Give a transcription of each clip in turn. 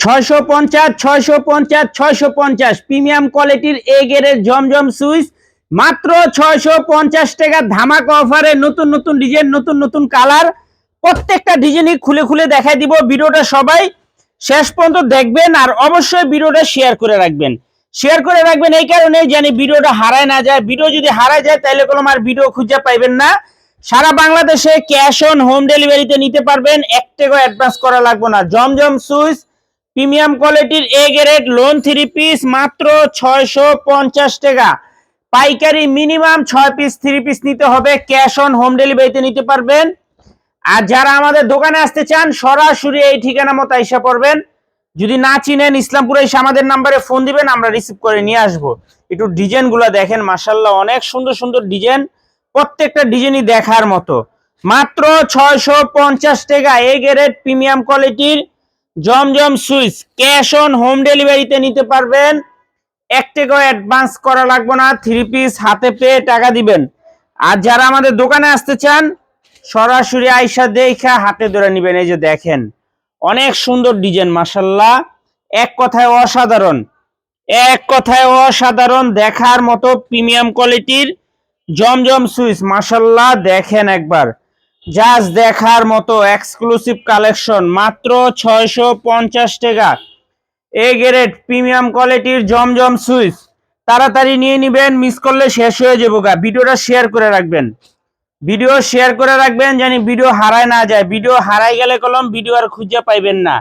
650 650 650 premium কোয়ালিটির এ গ্রেডের জমজম switch মাত্র 650 টাকা ধামাকা অফারে নতুন নতুন ডিজাইন নতুন নতুন কালার প্রত্যেকটা ডিজাইনই খুলে খুলে দেখাই দিব। ভিডিওটা সবাই শেষ পর্যন্ত দেখবেন আর অবশ্যই ভিডিওটা শেয়ার করে রাখবেন এই কারণে জানি ভিডিওটা হারায় না যায়। ভিডিও যদি হারায় যায় তাহলে কোনো আর ভিডিও খুঁজে পাইবেন না। সারা বাংলাদেশে ক্যাশ অন হোম ডেলিভারিতে নিতে পারবেন, 1 টাকা অ্যাডভান্স করা লাগবে না। জমজম সুইচ প্রিমিয়াম কোয়ালিটির এ গ্রেড লোন 3 পিস মাত্র 650 টাকা। পাইকারি মিনিমাম 6 পিস 3 পিস নিতে হবে, ক্যাশ অন হোম ডেলিভারিতে নিতে পারবেন। আর যারা আমাদের দোকানে আসতে চান সরাসরি এই ঠিকানা মতো আইসা পড়বেন। যদি না চিনেন ইসলামপুরে এসে আমাদের নাম্বারে ফোন দিবেন, আমরা রিসিভ করে নিয়ে আসবো। একটু ডিজাইনগুলো দেখেন, মাশাআল্লাহ অনেক সুন্দর সুন্দর ডিজাইন, প্রত্যেকটা ডিজাইনই দেখার মতো। মাত্র 650 টাকা এ গ্রেড প্রিমিয়াম কোয়ালিটির জমজম সুইচ ক্যাশ অন হোম ডেলিভারিতে নিতে পারবেন, 1 টাকা অ্যাডভান্স করা লাগবে না, 3 পিস হাতে পেয়ে টাকা দিবেন। আর যারা আমাদের দোকানে আসতে চান সরাসরি আইসা দেখা হাতে ধরে নেবেন। এই যে দেখেন অনেক সুন্দর ডিজাইন, মাশাআল্লাহ এক কথায় অসাধারণ দেখার মতো প্রিমিয়াম কোয়ালিটির জমজম সুইচ। মাশাআল্লাহ দেখেন একবার, জাস্ট দেখার মতো এক্সক্লুসিভ কালেকশন মাত্র 650 টাকা এ গ্রেড প্রিমিয়াম কোয়ালিটির জমজম সুইচ। তাড়াতাড়ি নিয়ে নেবেন, মিস করলে শেষ হয়ে যাবো গা। ভিডিওটা শেয়ার করে রাখবেন জানি ভিডিও হারায় না যায়। ভিডিও হারাই গেলে কলম ভিডিও আর খুঁজে পাইবেন না,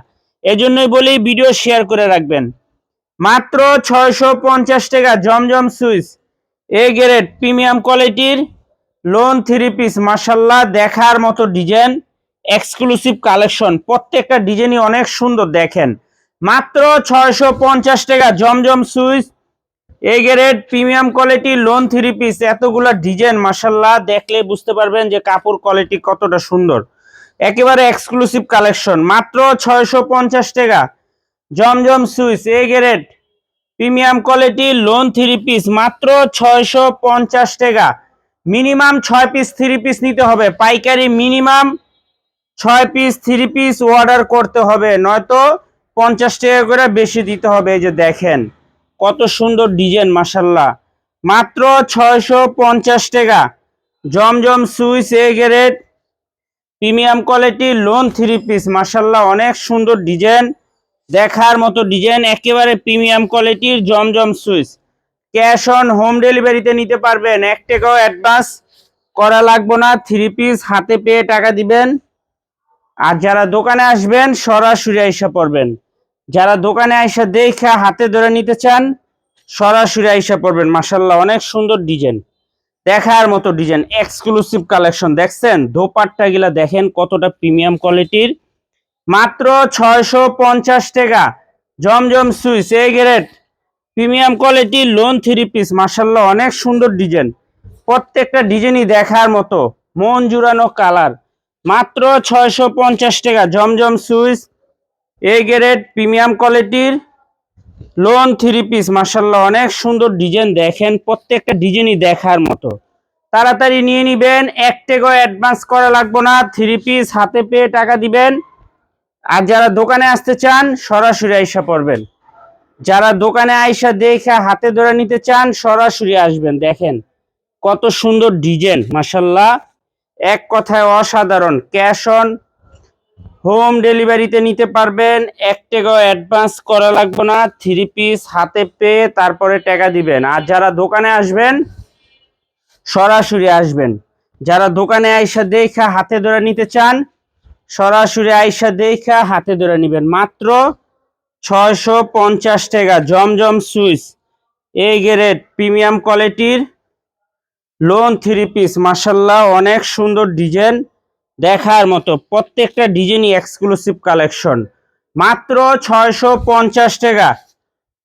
এজন্যই বলি ভিডিও শেয়ার করে রাখবেন। মাত্র 650 টাকা জমজম সুইচ এ গ্রেড প্রিমিয়াম কোয়ালিটির লোন 3 পিস। মাশাআল্লাহ দেখার মতো ডিজাইন, এক্সক্লুসিভ কালেকশন, প্রত্যেকটা ডিজাইনই অনেক সুন্দর। দেখেন মাত্র 650 টাকা জমজম Swiss A grade premium quality lawn 3 piece. এতগুলা ডিজাইন মাশাআল্লাহ দেখলে বুঝতে পারবেন যে কাপড় কোয়ালিটি কতটা সুন্দর, একেবারে এক্সক্লুসিভ কালেকশন। মাত্র 650 টাকা জমজম Swiss A grade premium quality lawn 3 piece মাত্র 650 টাকা। মিনিমাম 6 পিস 3 পিস নিতে হবে, পাইকারি মিনিমাম 6 পিস 3 পিস অর্ডার করতে হবে, নয়তো 50 টাকা করে বেশি দিতে হবে। এই যে দেখেন কত সুন্দর ডিজাইন, মাশাআল্লাহ মাত্র 650 টাকা জমজম Swiss A grade premium quality lawn 3 piece. মাশাআল্লাহ অনেক সুন্দর ডিজাইন, দেখার মতো ডিজাইন, একেবারে প্রিমিয়াম কোয়ালিটির জমজম সুইচ। ক্যাশ অন হোম ডেলিভারিতে নিতে পারবেন, 1 টাকাও অ্যাডভান্স করা লাগবে না, 3 পিস হাতে পেয়ে টাকা দিবেন। আর যারা দোকানে আসবেন সরাসরি আইসা পড়বেন, যারা দোকানে আইসা দেখা হাতে ধরে নিতে চান সরাসরি আইসা পড়বেন। মাশাআল্লাহ অনেক সুন্দর ডিজাইন, দেখার মতো ডিজাইন, এক্সক্লুসিভ কালেকশন। দেখছেন দোপাট্টা গুলা দেখেন কতটা প্রিমিয়াম কোয়ালিটির। মাত্র 650 টাকা জমজম Swiss A grade premium quality lawn 3 piece. মাশাআল্লাহ অনেক সুন্দর ডিজাইন, প্রত্যেকটা ডিজাইনই দেখার মতো, মন জুড়ানো কালার। মাত্র 650 টাকা জমজম সুইচ এ গ্রেড প্রিমিয়াম কোয়ালিটির লোন 3 পিস। মাশাআল্লাহ অনেক সুন্দর ডিজাইন, দেখেন প্রত্যেকটা ডিজাইনই দেখার মতো। তাড়াতাড়ি নিয়ে নিবেন, 1 টাকা অ্যাডভান্স করা লাগবে না, 3 পিস হাতে পেয়ে টাকা দিবেন। আর যারা দোকানে আসতে চান সরাসরি আইসা পড়বেন, যারা দোকানে আইসা দেখা হাতে ধরে নিতে চান সরাসরি আসবেন। দেখেন কত সুন্দর ডিজাইন, মাশাআল্লাহ এক কথায় অসাধারণ। ক্যাশ অন হোম ডেলিভারিতে নিতে পারবেন, 1 টাকাও অ্যাডভান্স করা লাগবে না, 3 পিস হাতে পেয়ে তারপরে টাকা দিবেন। আর যারা দোকানে আসবেন সরাসরি আসবেন, যারা দোকানে আইসা দেখা হাতে ধরে নিতে চান সরাসরি আইসা দেখা হাতে ধরে নেবেন। মাত্র 650 টাকা জমজম সুইচ এ গ্রেড প্রিমিয়াম কোয়ালিটির লোন 3 পিস। মাশাআল্লাহ অনেক সুন্দর ডিজাইন, দেখার মতো, প্রত্যেকটা ডিজাইনই এক্সক্লুসিভ কালেকশন। মাত্র 650 টাকা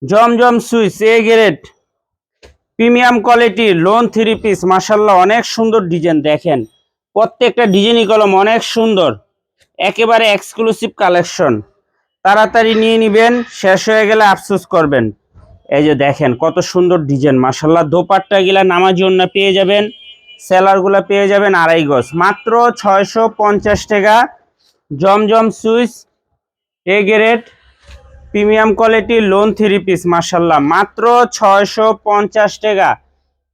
জমজম সুইচ এ গ্রেড প্রিমিয়াম কোয়ালিটির লোন 3 পিস। মাশাআল্লাহ অনেক সুন্দর ডিজাইন, দেখেন প্রত্যেকটা ডিজাইনই কলম অনেক সুন্দর, একেবারে এক্সক্লুসিভ কালেকশন। তাড়াতাড়ি নিয়ে নেবেন, শেষ হয়ে গেলে আফসোস করবেন। এই যে দেখেন কত সুন্দর ডিজাইন, মাশাআল্লাহ দোপাট্টা গুলা নামাজ জন্য পেয়ে যাবেন, সেলার গুলা পেয়ে যাবেন 2.5 গজ। মাত্র 650 টাকা জমজম সুইচ এ গ্রেড প্রিমিয়াম কোয়ালিটির লোন 3 পিস মাশাআল্লাহ মাত্র 650 টাকা।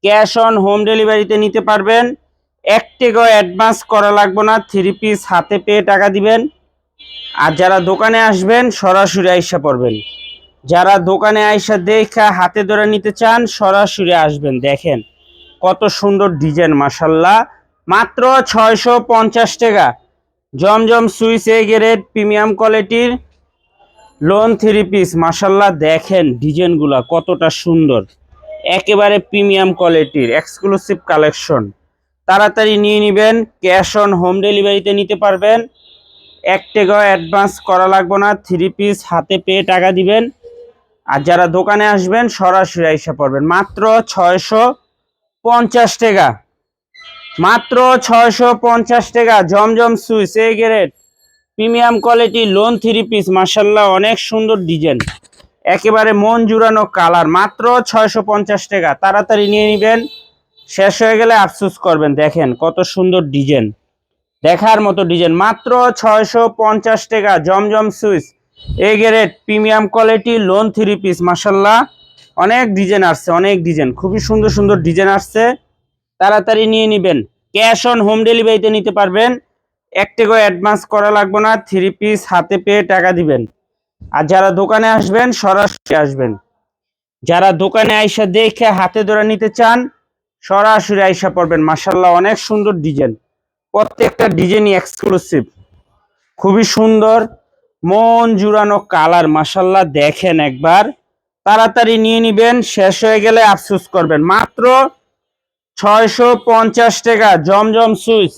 ক্যাশ অন হোম ডেলিভারিতে নিতে পারবেন। 1 টাকাও অ্যাডভান্স করা লাগবে না, 3 পিস হাতে পেয়ে টাকা দিবেন। আর যারা দোকানে আসবেন সরাসরি আইসা পড়বেন। যারা দোকানে আইসা দেখা হাতে ধরে নিতে চান সরাসরি আসবেন। দেখেন কত সুন্দর ডিজাইন মাশাআল্লাহ মাত্র 650 টাকা। জমজম সুইস এ গ্রেড প্রিমিয়াম কোয়ালিটির লোন 3 পিস মাশাআল্লাহ দেখেন ডিজাইনগুলা কতটা সুন্দর, একেবারে প্রিমিয়াম কোয়ালিটির এক্সক্লুসিভ কালেকশন। তাড়াতাড়ি নিয়ে নেবেন, ক্যাশ অন হোম ডেলিভারিতে নিতে পারবেন। 1 টাকাও অ্যাডভান্স করা লাগবে না, 3 পিস হাতে পেয়ে টাকা দিবেন। আর যারা দোকানে আসবেন সরাসরি আইসা পড়বেন। মাত্র 650 টাকা, মাত্র 650 টাকা। জমজম Swiss A grade premium quality lawn 3 piece মাশাআল্লাহ অনেক সুন্দর ডিজাইন, একেবারে মন জুড়ানো কালার। মাত্র 650 টাকা। তাড়াতাড়ি নিয়ে নেবেন, শেষ হয়ে গেলে আফসোস করবেন। দেখেন কত সুন্দর ডিজাইন, দেখার মতো ডিজাইন। মাত্র 650 টাকা। জমজম Swiss A grade premium quality lawn 3 piece মাশাআল্লাহ অনেক ডিজাইন আসছে, অনেক ডিজাইন, খুবই সুন্দর সুন্দর ডিজাইন আসছে। তাড়াতাড়ি নিয়ে নেবেন, ক্যাশ অন হোম ডেলিভারিতে নিতে পারবেন। 1 টাকাও অ্যাডভান্স করা লাগবে না, 3 পিস হাতে পেয়ে টাকা দিবেন। আর যারা দোকানে আসবেন সরাসরি আসবেন। যারা দোকানে আইসা দেখে হাতে ধরে নিতে চান সরাসরি আইসা পড়বেন। মাশাআল্লাহ অনেক সুন্দর ডিজাইন, প্রত্যেকটা ডিজাইনই এক্সক্লুসিভ, খুবই সুন্দর মন জুড়ানো কালার মাশাআল্লাহ দেখেন একবার। তাড়াতাড়ি নিয়ে নেবেন, শেষ হয়ে গেলে আফসোস করবেন। মাত্র 650 টাকা। জমজম Swiss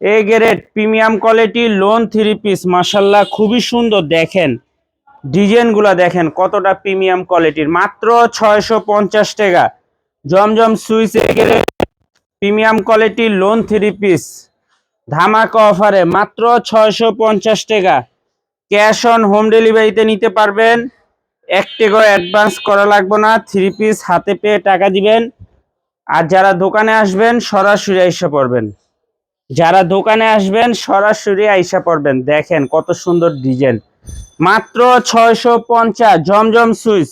A grade premium quality lawn 3 piece মাশাআল্লাহ খুবই সুন্দর। দেখেন ডিজাইনগুলো দেখেন কতটা প্রিমিয়াম কোয়ালিটির। মাত্র 650 টাকা। জমজম Swiss A grade premium quality lawn 3 piece ধামাকা অফারে মাত্র 650 টাকা। ক্যাশ অন হোম ডেলিভারিতে নিতে পারবেন। 1 টাকাও অ্যাডভান্স করা লাগবে না, 3 পিস হাতে পেয়ে টাকা দিবেন। আর যারা দোকানে আসবেন সরাসরি আইসা পড়বেন। যারা দোকানে আসবেন সরাসরি আইসা পড়বেন। দেখেন কত সুন্দর ডিজাইন। মাত্র 650। জমজম সুইস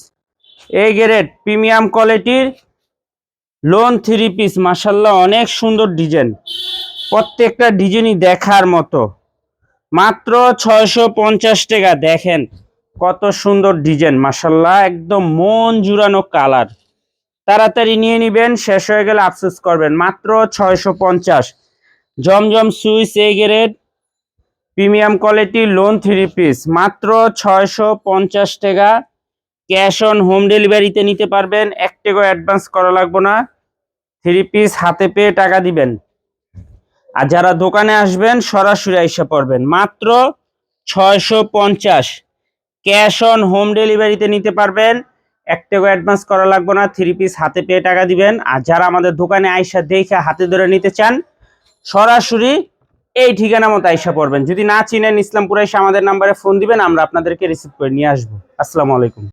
এ গ্রেড প্রিমিয়াম কোয়ালিটির লোন 3 পিস মাশাআল্লাহ অনেক সুন্দর ডিজাইন, প্রত্যেকটা ডিজাইনই দেখার মতো। মাত্র 650 টাকা। দেখেন কত সুন্দর ডিজাইন মাশাআল্লাহ, একদম মন জুড়ানো কালার। তাড়াতাড়ি নিয়ে নেবেন, শেষ হয়ে গেলে আফসোস করবেন। মাত্র 650। জমজম Swiss A grade premium quality lawn 3 piece মাত্র 650 টাকা। ক্যাশ অন হোম ডেলিভারিতে নিতে পারবেন। 1 টাকাও অ্যাডভান্স করা লাগবে না, 3 পিস হাতে পেয়ে টাকা দিবেন। আর যারা দোকানে আসবেন সরাসরি আইসা পড়বেন। মাত্র 650। ক্যাশ অন হোম ডেলিভারিতে নিতে পারবেন। 1 টাকা অ্যাডভান্স করা লাগবে না, 3 পিস হাতে পেয়ে টাকা দিবেন। আর যারা আমাদের দোকানে আইসা দেখে হাতে ধরে নিতে চান সরাসরি এই ঠিকানা মতো আইসা পড়বেন। যদি না চিনেন ইসলামপুর এসে আমাদের নাম্বারে ফোন দিবেন, আমরা আপনাদেরকে রিসিভ করে নিয়ে আসবো। আসসালামু আলাইকুম।